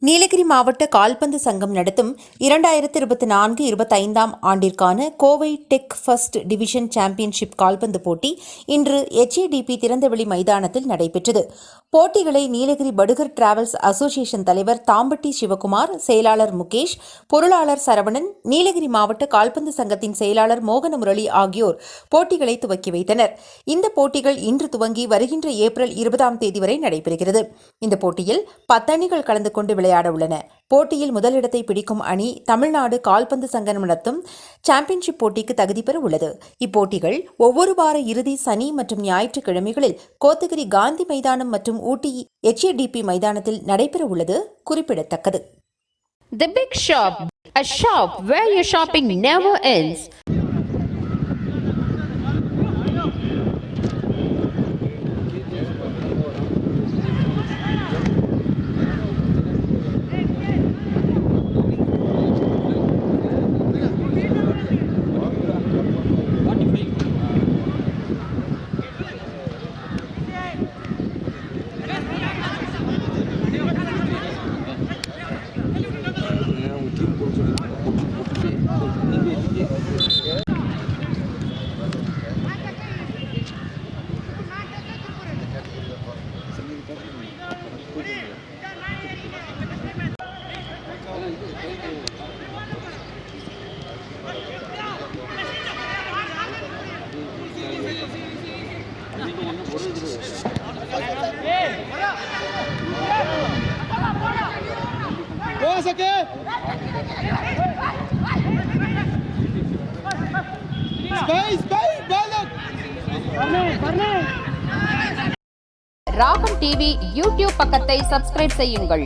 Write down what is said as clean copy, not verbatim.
நீலகிரி மாவட்ட கால்பந்து சங்கம் நடத்தும் 2024-25 ஆண்டிற்கான Kovai tech first division championship கால்பந்து போட்டி இன்று HADP திறந்தவெளி மைதானத்தில் நடைபெற்றது. போட்டிகளை நீலகிரி படுகர் டிராவல்ஸ் அசோசியேஷன் தலைவர் தாம்பட்டி சிவகுமார், செயலாளர் முகேஷ், பொருளாளர் சரவணன், நீலகிரி மாவட்ட கால்பந்து சங்கத்தின் செயலாளர் மோகனமுரளி ஆகியோர் போட்டிகளை துவக்கி வைத்தனர். இந்த போட்டிகள் இன்று துவங்கி வருகின்ற ஏப்ரல் 20 வரை நடைபெறுகிறது. இந்த போட்டியில் 10 அணிகள் கலந்து கொண்டு விளையாட உள்ளன. போட்டியில் முதலிடத்தை பிடிக்கும் அணி தமிழ்நாடு கால்பந்து சங்கம் நடத்தும் சாம்பியன்ஷிப் போட்டிக்கு தகுதி பெற உள்ளது. இப்போட்டிகள் ஒவ்வொரு வார இறுதி சனி மற்றும் ஞாயிற்றுக்கிழமைகளில் கோத்தகிரி காந்தி மைதானம் மற்றும் ஊட்டி HADP மைதானத்தில் நடைபெற உள்ளது குறிப்பிடத்தக்கது. The Big Shop, a shop where your shopping never ends. ராகம் டிவி யூடியூப் பக்கத்தை சப்ஸ்கிரைப் செய்யுங்கள்.